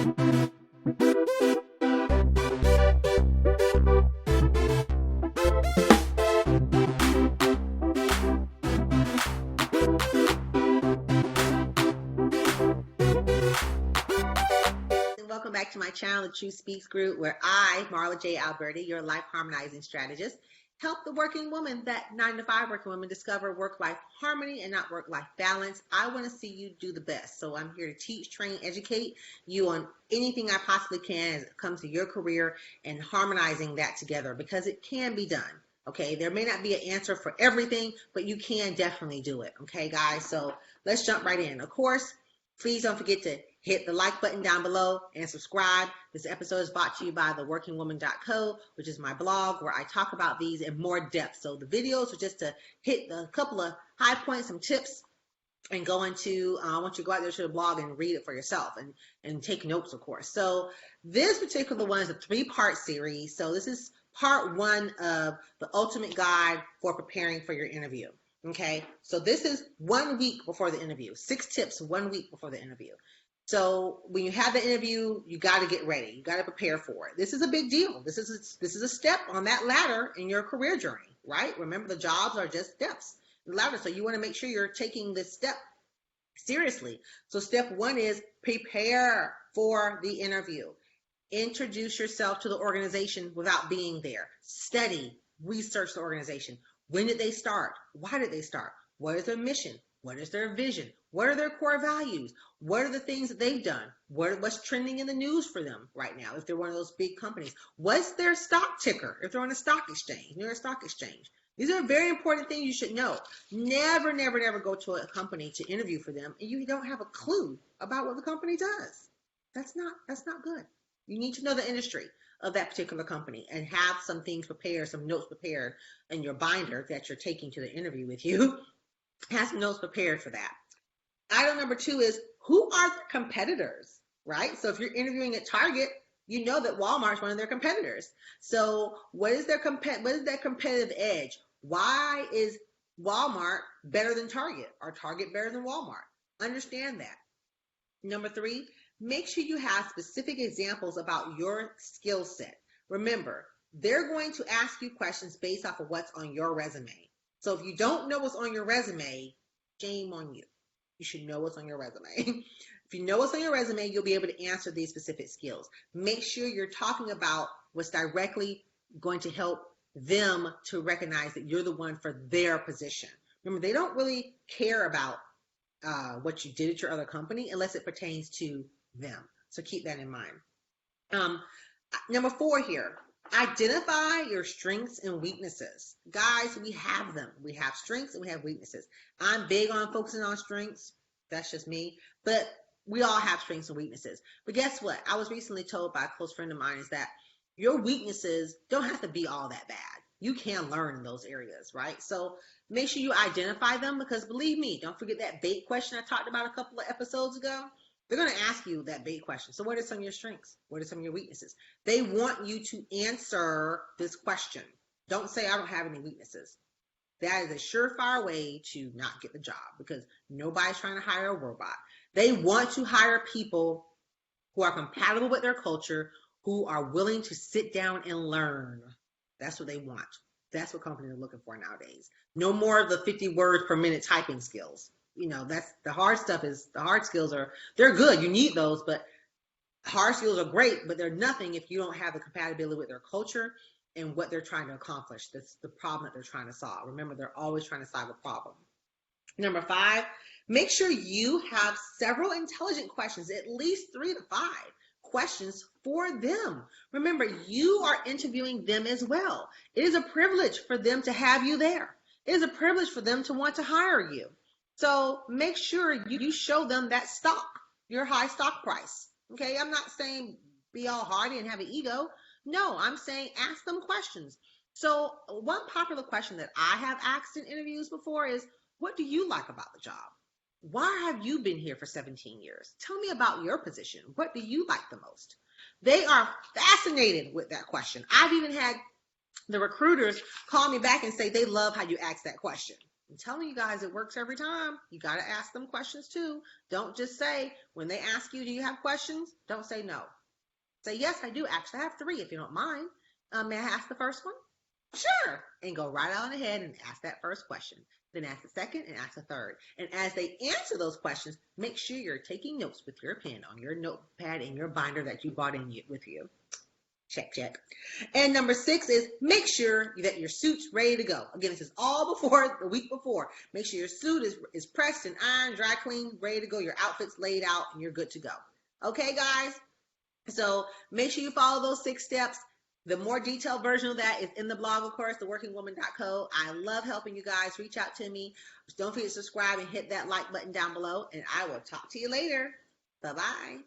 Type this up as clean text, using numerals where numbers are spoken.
Welcome back to my channel, The Truth Speaks Group, where I, Marla J. Alberti, your life harmonizing strategist, help the working woman, that 9-to-5 working woman, discover work-life harmony and not work-life balance. I want to see you do the best. So I'm here to teach, train, educate you on anything I possibly can as it comes to your career and harmonizing that together, because it can be done. Okay, there may not be an answer for everything, but you can definitely do it. Okay, guys, so let's jump right in. Of course, please don't forget to hit the like button down below and subscribe. This episode is brought to you by theworkingwoman.co, which is my blog where I talk about these in more depth. So the videos are just to hit a couple of high points, some tips, and go into, I want you to go out there to the blog and read it for yourself and take notes, of course. So this particular one is a 3-part series. So this is part 1 of the ultimate guide for preparing for your interview. Okay, so this is 1 week before the interview, 6 tips 1 week before the interview. So when you have the interview, you got to get ready. You got to prepare for it. This is a big deal. This is a step on that ladder in your career journey, right? Remember, the jobs are just steps in the ladder. So you want to make sure you're taking this step seriously. So step 1 is prepare for the interview. Introduce yourself to the organization without being there. Study, research the organization. When did they start? Why did they start? What is their mission? What is their vision? What are their core values? What are the things that they've done? What's trending in the news for them right now if they're one of those big companies? What's their stock ticker if they're on a stock exchange, near a stock exchange? These are very important things you should know. Never, never, never go to a company to interview for them and you don't have a clue about what the company does. That's not good. You need to know the industry of that particular company and have some things prepared, some notes prepared in your binder that you're taking to the interview with you. Have some notes prepared for that. Item number 2 is, who are their competitors, right? So if you're interviewing at Target, you know that Walmart's one of their competitors. So what is that competitive edge? Why is Walmart better than Target, or Target better than Walmart? Understand that. Number 3, make sure you have specific examples about your skill set. Remember, they're going to ask you questions based off of what's on your resume. So if you don't know what's on your resume, shame on you. You should know what's on your resume. If you know what's on your resume, you'll be able to answer these specific skills. Make sure you're talking about what's directly going to help them to recognize that you're the one for their position. Remember, they don't really care about what you did at your other company unless it pertains to them. So keep that in mind. Number 4 here. Identify your strengths and weaknesses. Guys, we have them. We have strengths and we have weaknesses. I'm big on focusing on strengths. That's just me. But we all have strengths and weaknesses. But guess what? I was recently told by a close friend of mine is that your weaknesses don't have to be all that bad. You can learn in those areas, right? So make sure you identify them, because believe me, don't forget that bait question I talked about a couple of episodes ago. They're going to ask you that bait question. So what are some of your strengths? What are some of your weaknesses? They want you to answer this question. Don't say, I don't have any weaknesses. That is a surefire way to not get the job, because nobody's trying to hire a robot. They want to hire people who are compatible with their culture, who are willing to sit down and learn. That's what they want. That's what companies are looking for nowadays. No more of the 50 words per minute typing skills. You know, that's the hard stuff. The hard skills they're good. You need those, but hard skills are great, but they're nothing if you don't have the compatibility with their culture and what they're trying to accomplish. That's the problem that they're trying to solve. Remember, they're always trying to solve a problem. Number 5, make sure you have several intelligent questions, at least 3 to 5 questions for them. Remember, you are interviewing them as well. It is a privilege for them to have you there. It is a privilege for them to want to hire you. So make sure you show them that stock, your high stock price. Okay, I'm not saying be all hardy and have an ego. No, I'm saying ask them questions. So one popular question that I have asked in interviews before is, what do you like about the job? Why have you been here for 17 years? Tell me about your position. What do you like the most? They are fascinated with that question. I've even had the recruiters call me back and say they love how you ask that question. I'm telling you guys, it works every time. You got to ask them questions too. Don't just say, when they ask you, do you have questions? Don't say no. Say, yes, I do. Actually, I have 3 if you don't mind. May I ask the first one? Sure. And go right on ahead and ask that first question. Then ask the second and ask the third. And as they answer those questions, make sure you're taking notes with your pen on your notepad and your binder that you brought in with you. Check, check. And number 6 is make sure that your suit's ready to go. Again, this is all before the week before. Make sure your suit is pressed and ironed, dry cleaned, ready to go. Your outfit's laid out and you're good to go. Okay, guys? So make sure you follow those 6 steps. The more detailed version of that is in the blog, of course, theworkingwoman.co. I love helping you guys. Reach out to me. Don't forget to subscribe and hit that like button down below. And I will talk to you later. Bye-bye.